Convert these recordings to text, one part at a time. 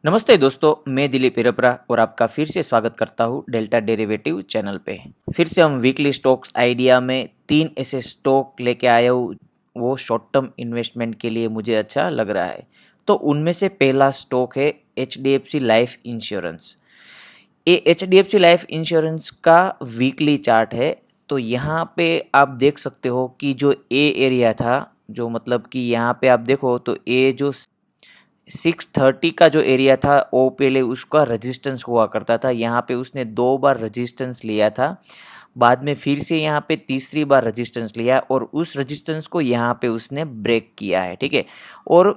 नमस्ते दोस्तों, मैं दिलीप हिरपरा और आपका फिर से स्वागत करता हूँ डेल्टा डेरिवेटिव चैनल पे। फिर से हम वीकली स्टॉक्स आइडिया में 3 ऐसे स्टॉक लेके आया हूँ, वो शॉर्ट टर्म इन्वेस्टमेंट के लिए मुझे अच्छा लग रहा है। तो उनमें से पहला स्टॉक है HDFC लाइफ इंश्योरेंस। ये HDFC लाइफ इंश्योरेंस का वीकली चार्ट है। तो यहाँ पे आप देख सकते हो कि जो ए एरिया था, जो मतलब कि यहाँ पे आप देखो तो ये जो 630 का जो एरिया था वो पहले उसका रेजिस्टेंस हुआ करता था। यहाँ पे उसने 2 बार रेजिस्टेंस लिया था, बाद में फिर से यहाँ पे तीसरी बार रेजिस्टेंस लिया और उस रेजिस्टेंस को यहाँ पे उसने ब्रेक किया है, ठीक है। और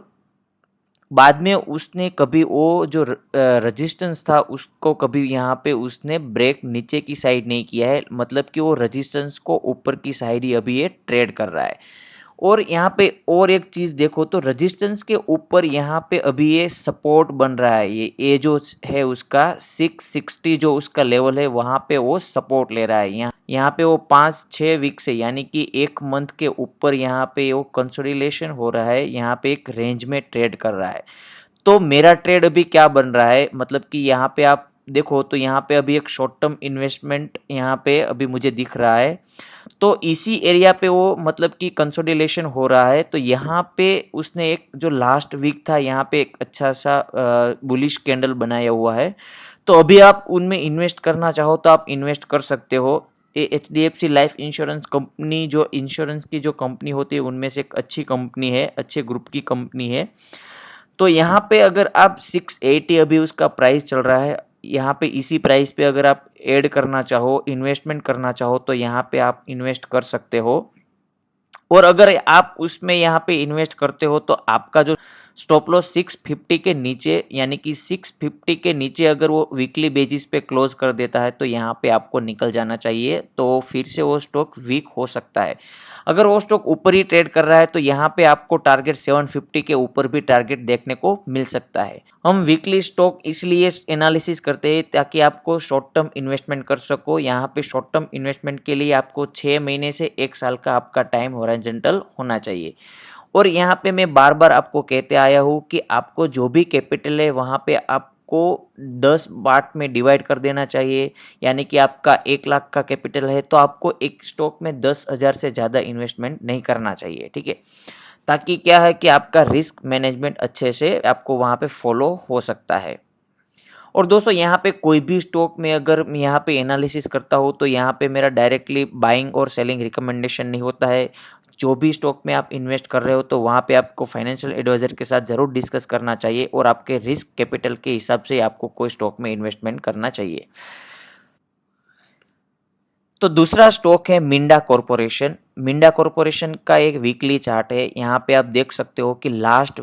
बाद में उसने कभी वो जो रेजिस्टेंस था उसको कभी यहाँ पे उसने ब्रेक नीचे की साइड नहीं किया है, मतलब कि वो रेजिस्टेंस को ऊपर की साइड ही अभी ये ट्रेड कर रहा है। और यहाँ पे और एक चीज देखो तो रेजिस्टेंस के ऊपर यहाँ पे अभी ये सपोर्ट बन रहा है। ये जो है उसका 660 जो उसका लेवल है वहाँ पे वो सपोर्ट ले रहा है। यहाँ पे वो 5-6 वीक से यानी कि 1 मंथ के ऊपर यहाँ पे वो कंसोलिडेशन हो रहा है, यहाँ पे एक रेंज में ट्रेड कर रहा है। तो मेरा ट्रेड अभी क्या बन रहा है, मतलब कि यहाँ पे आप देखो तो यहाँ पे अभी एक शॉर्ट टर्म इन्वेस्टमेंट यहाँ पे अभी मुझे दिख रहा है। तो इसी एरिया पे वो मतलब कि कंसोलिडेशन हो रहा है। तो यहाँ पे उसने एक जो लास्ट वीक था यहाँ पे एक अच्छा सा बुलिश कैंडल बनाया हुआ है। तो अभी आप उनमें इन्वेस्ट करना चाहो तो आप इन्वेस्ट कर सकते हो। ये HDFC लाइफ इंश्योरेंस कंपनी जो इंश्योरेंस की जो कंपनी होती है उनमें से एक अच्छी कंपनी है, अच्छे ग्रुप की कंपनी है। तो यहाँ पे अगर आप 680 अभी उसका प्राइस चल रहा है, यहाँ पे इसी प्राइस पे अगर आप ऐड करना चाहो, इन्वेस्टमेंट करना चाहो तो यहाँ पे आप इन्वेस्ट कर सकते हो। और अगर आप उसमें यहाँ पे इन्वेस्ट करते हो तो आपका जो स्टॉप लॉस 650 के नीचे यानी कि 650 के नीचे अगर वो वीकली बेसिस पे क्लोज कर देता है तो यहाँ पे आपको निकल जाना चाहिए। तो फिर से वो स्टॉक वीक हो सकता है। अगर वो स्टॉक ऊपर ही ट्रेड कर रहा है तो यहाँ पे आपको टारगेट 750 के ऊपर भी टारगेट देखने को मिल सकता है। हम वीकली स्टॉक इसलिए एनालिसिस करते हैं ताकि आपको शॉर्ट टर्म इन्वेस्टमेंट कर सको। यहाँ पे शॉर्ट टर्म इन्वेस्टमेंट के लिए आपको 6 महीने से 1 साल का आपका टाइम हॉरिजॉन्टल होना चाहिए। और यहाँ पे मैं बार बार आपको कहते आया हूँ कि आपको जो भी कैपिटल है वहाँ पे आपको 10 पार्ट में डिवाइड कर देना चाहिए। यानी कि आपका 1 लाख का कैपिटल है तो आपको एक स्टॉक में 10,000 से ज़्यादा इन्वेस्टमेंट नहीं करना चाहिए, ठीक है। ताकि क्या है कि आपका रिस्क मैनेजमेंट अच्छे से आपको वहाँ पे फॉलो हो सकता है। और दोस्तों यहाँ पे कोई भी स्टॉक में अगर मैं यहाँ पे एनालिसिस करता हूँ तो यहाँ पे मेरा डायरेक्टली बाइंग और सेलिंग रिकमेंडेशन नहीं होता है। जो भी स्टॉक में आप इन्वेस्ट कर रहे हो तो वहाँ पे आपको फाइनेंशियल एडवाइजर के साथ ज़रूर डिस्कस करना चाहिए और आपके रिस्क कैपिटल के हिसाब से आपको कोई स्टॉक में इन्वेस्टमेंट करना चाहिए। तो दूसरा स्टॉक है मिंडा कॉरपोरेशन। मिंडा कॉरपोरेशन का एक वीकली चार्ट है। यहाँ पे आप देख सकते हो कि लास्ट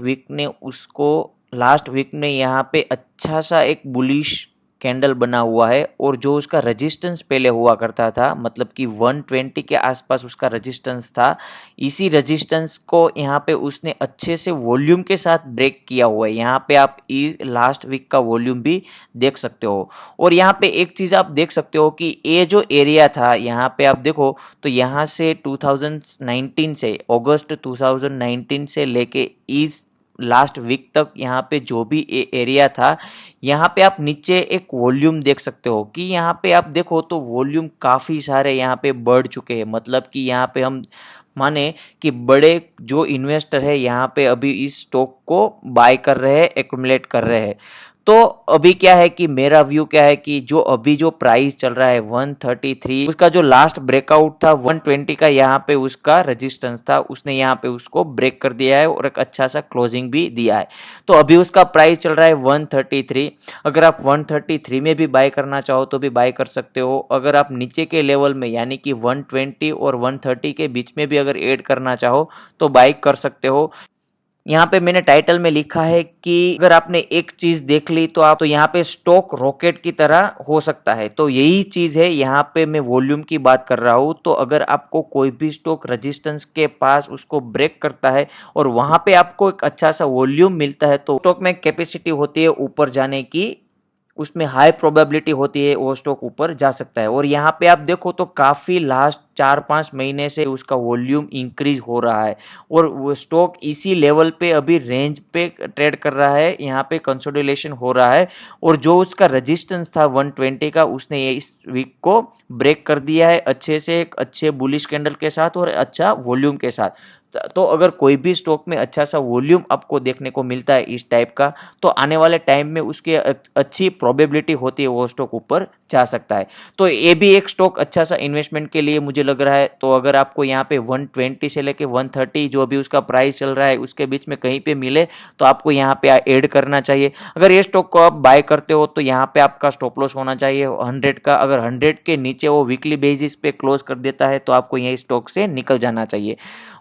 वीक में यहाँ पे अच्छा सा एक बुलिश कैंडल बना हुआ है और जो उसका रेजिस्टेंस पहले हुआ करता था मतलब कि 120 के आसपास उसका रेजिस्टेंस था, इसी रेजिस्टेंस को यहाँ पे उसने अच्छे से वॉल्यूम के साथ ब्रेक किया हुआ है। यहाँ पे आप लास्ट वीक का वॉल्यूम भी देख सकते हो। और यहाँ पे एक चीज आप देख सकते हो कि ये जो एरिया था यहाँ पे आप देखो तो यहाँ से 2019 से अगस्त 2019 से लेके इस लास्ट वीक तक यहाँ पे जो भी एरिया था यहाँ पे आप नीचे एक वॉल्यूम देख सकते हो कि यहाँ पे आप देखो तो वॉल्यूम काफ़ी सारे यहाँ पे बढ़ चुके हैं। मतलब कि यहाँ पे हम माने कि बड़े जो इन्वेस्टर है यहाँ पे अभी इस स्टॉक को बाय कर रहे हैं, एक्युमुलेट कर रहे हैं। तो अभी क्या है कि मेरा व्यू क्या है कि जो अभी जो प्राइस चल रहा है 133, उसका जो लास्ट ब्रेकआउट था 120 का यहाँ पे उसका रेजिस्टेंस था, उसने यहाँ पे उसको ब्रेक कर दिया है और एक अच्छा सा क्लोजिंग भी दिया है। तो अभी उसका प्राइस चल रहा है 133। अगर आप 133 में भी बाय करना चाहो तो भी बाय कर सकते हो। अगर आप नीचे के लेवल में यानी कि 120 और 130 के बीच में भी अगर ऐड करना चाहो तो बाय कर सकते हो। यहाँ पे मैंने टाइटल में लिखा है कि अगर आपने एक चीज देख ली तो आप तो यहाँ पे स्टॉक रॉकेट की तरह हो सकता है। तो यही चीज है, यहाँ पे मैं वॉल्यूम की बात कर रहा हूँ। तो अगर आपको कोई भी स्टॉक रेजिस्टेंस के पास उसको ब्रेक करता है और वहां पे आपको एक अच्छा सा वॉल्यूम मिलता है तो स्टॉक में कैपेसिटी होती है ऊपर जाने की, उसमें हाई प्रोबेबिलिटी होती है वो स्टॉक ऊपर जा सकता है। और यहाँ पे आप देखो तो काफी लास्ट 4-5 महीने से उसका वॉल्यूम इंक्रीज हो रहा है और वो स्टॉक इसी लेवल पे अभी रेंज पे ट्रेड कर रहा है, यहाँ पे कंसोलिडेशन हो रहा है और जो उसका रेजिस्टेंस था 120 का उसने ये इस वीक को ब्रेक कर दिया है अच्छे से, एक अच्छे बुलिश कैंडल के साथ और अच्छा वॉल्यूम के साथ। तो अगर कोई भी स्टॉक में अच्छा सा वॉल्यूम आपको देखने को मिलता है इस टाइप का, तो आने वाले टाइम में उसकी अच्छी प्रोबेबिलिटी होती है वो स्टॉक ऊपर जा सकता है। तो ये भी एक स्टॉक अच्छा सा इन्वेस्टमेंट के लिए मुझे लग रहा है। तो अगर आपको यहाँ पे 120 से लेके 130 जो भी उसका प्राइस चल रहा है उसके बीच में कहीं पे मिले तो आपको यहाँ पे ऐड करना चाहिए। अगर ये स्टॉक को आप बाय करते हो तो यहाँ पे आपका स्टॉप लॉस होना चाहिए 100 का। अगर 100 के नीचे वो वीकली बेसिस पे क्लोज कर देता है तो आपको यही स्टॉक से निकल जाना चाहिए।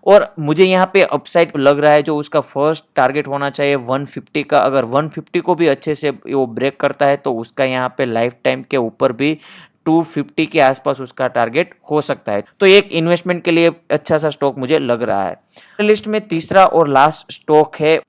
और मुझे यहाँ पे अपसाइड लग रहा है जो उसका फर्स्ट टारगेट होना चाहिए 150 का। अगर 150 को भी अच्छे से वो ब्रेक करता है तो उसका यहाँ पे लाइफ टाइम के ऊपर भी 250 के आसपास उसका टारगेट हो सकता है। तो एक इन्वेस्टमेंट के लिए अच्छा सा स्टॉक मुझे लग रहा है। लिस्ट में तीसरा और लास्ट स्टॉक है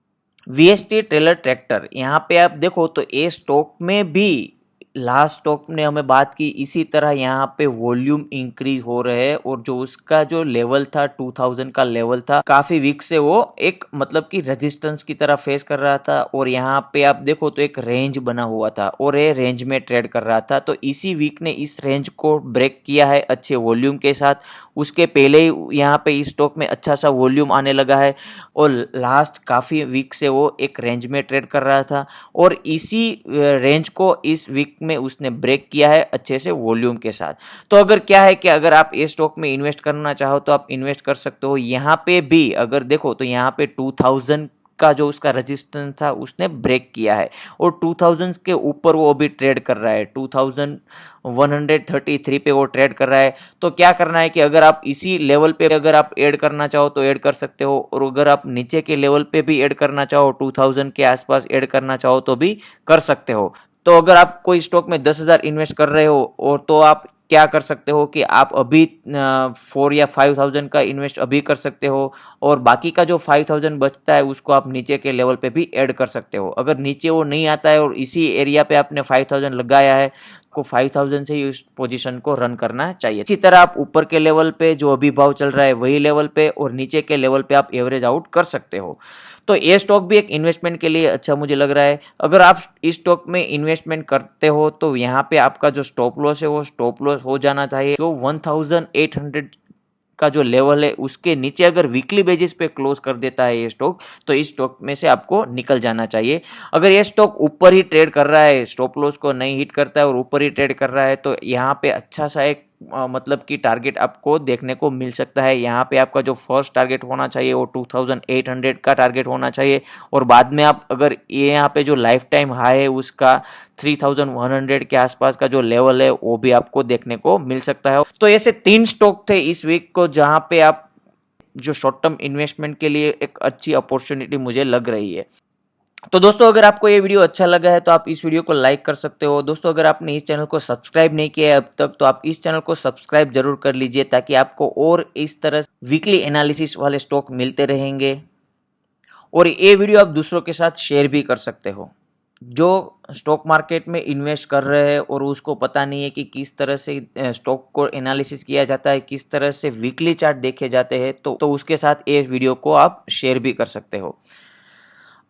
वीएसटी ट्रेलर ट्रैक्टर। यहाँ पे आप देखो तो ये स्टॉक में भी लास्ट स्टॉक ने हमें बात की इसी तरह यहाँ पे वॉल्यूम इंक्रीज हो रहे हैं और जो उसका जो लेवल था 2000 का लेवल था काफी वीक से वो एक मतलब कि रेजिस्टेंस की तरह फेस कर रहा था और यहाँ पे आप देखो तो एक रेंज बना हुआ था और ये रेंज में ट्रेड कर रहा था। तो इसी वीक ने इस रेंज को ब्रेक किया है अच्छे वॉल्यूम के साथ। उसके पहले ही यहाँ पे इस स्टॉक में अच्छा सा वॉल्यूम आने लगा है और लास्ट काफी वीक से वो एक रेंज में ट्रेड कर रहा था और इसी रेंज को इस वीक में उसने ब्रेक किया है अच्छे से वॉल्यूम के साथ। तो अगर क्या है कि अगर आप इस स्टॉक में इन्वेस्ट करना चाहो तो आप इन्वेस्ट कर सकते हो। यहाँ पे भी अगर देखो तो यहाँ पे 2000 का जो उसका रेजिस्टेंस था उसने ब्रेक किया है और 2000 के ऊपर वो अभी ट्रेड कर रहा है, 2133 पे वो ट्रेड कर रहा है। तो क्या करना है कि अगर आप इसी लेवल पे अगर आप ऐड करना चाहो तो ऐड कर सकते हो और अगर आप नीचे के लेवल पे भी ऐड करना चाहो 2000 के आसपास ऐड करना चाहो तो भी कर सकते हो। तो अगर आप कोई स्टॉक में 10,000 इन्वेस्ट कर रहे हो और तो आप क्या कर सकते हो कि आप अभी 4 या 5,000 का इन्वेस्ट अभी कर सकते हो और बाकी का जो 5,000 बचता है उसको आप नीचे के लेवल पे भी ऐड कर सकते हो। अगर नीचे वो नहीं आता है और इसी एरिया पे आपने 5,000 लगाया है को 5,000 से ही उस पोजीशन को रन करना चाहिए। इसी तरह आप ऊपर के लेवल पे जो अभी भाव चल रहा है वही लेवल पे और नीचे के लेवल पे आप एवरेज आउट कर सकते हो। तो ये स्टॉक भी एक इन्वेस्टमेंट के लिए अच्छा मुझे लग रहा है। अगर आप इस स्टॉक में इन्वेस्टमेंट करते हो तो यहाँ पे आपका जो स्टॉप लॉस है वो स्टॉप लॉस हो जाना चाहिए जो 1800 का जो लेवल है उसके नीचे। अगर वीकली बेसिस पे क्लोज कर देता है ये स्टॉक तो इस स्टॉक में से आपको निकल जाना चाहिए। अगर ये स्टॉक ऊपर ही ट्रेड कर रहा है, स्टॉप लॉस को नहीं हिट करता है और ऊपर ही ट्रेड कर रहा है तो यहाँ पे अच्छा सा एक मतलब कि टारगेट आपको देखने को मिल सकता है। यहाँ पे आपका जो फर्स्ट टारगेट होना चाहिए वो 2800 का टारगेट होना चाहिए और बाद में आप अगर ये यहाँ पे जो लाइफ टाइम हाई है उसका 3100 के आसपास का जो लेवल है वो भी आपको देखने को मिल सकता है। तो ऐसे 3 स्टॉक थे इस वीक को जहाँ पे आप जो शॉर्ट टर्म इन्वेस्टमेंट के लिए एक अच्छी अपॉर्चुनिटी मुझे लग रही है। तो दोस्तों अगर आपको ये वीडियो अच्छा लगा है तो आप इस वीडियो को लाइक कर सकते हो। दोस्तों अगर आपने इस चैनल को सब्सक्राइब नहीं किया है अब तक तो आप इस चैनल को सब्सक्राइब जरूर कर लीजिए ताकि आपको और इस तरह वीकली एनालिसिस वाले स्टॉक मिलते रहेंगे और ये वीडियो आप दूसरों के साथ शेयर भी कर सकते हो जो स्टॉक मार्केट में इन्वेस्ट कर रहे हैं और उसको पता नहीं है कि किस तरह से स्टॉक को एनालिसिस किया जाता है, किस तरह से वीकली चार्ट देखे जाते हैं। तो उसके साथ ये वीडियो को आप शेयर भी कर सकते हो।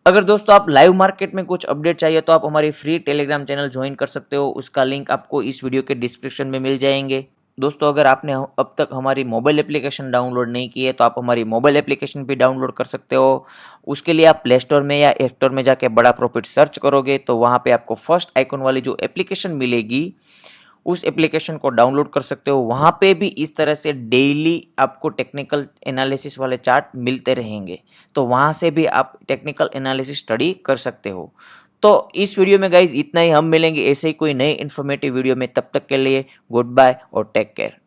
अगर दोस्तों आप लाइव मार्केट में कुछ अपडेट चाहिए तो आप हमारी फ्री टेलीग्राम चैनल ज्वाइन कर सकते हो। उसका लिंक आपको इस वीडियो के डिस्क्रिप्शन में मिल जाएंगे। दोस्तों अगर आपने अब तक हमारी मोबाइल एप्लीकेशन डाउनलोड नहीं की है तो आप हमारी मोबाइल एप्लीकेशन भी डाउनलोड कर सकते हो। उसके लिए आप प्ले स्टोर में या ऐप स्टोर में जाके बड़ा प्रॉफिट सर्च करोगे तो वहाँ पे आपको फर्स्ट आइकन वाली जो एप्लीकेशन मिलेगी उस एप्लीकेशन को डाउनलोड कर सकते हो। वहाँ पे भी इस तरह से डेली आपको टेक्निकल एनालिसिस वाले चार्ट मिलते रहेंगे तो वहाँ से भी आप टेक्निकल एनालिसिस स्टडी कर सकते हो। तो इस वीडियो में गाइज इतना ही। हम मिलेंगे ऐसे ही कोई नई इन्फॉर्मेटिव वीडियो में। तब तक के लिए गुड बाय और टेक केयर।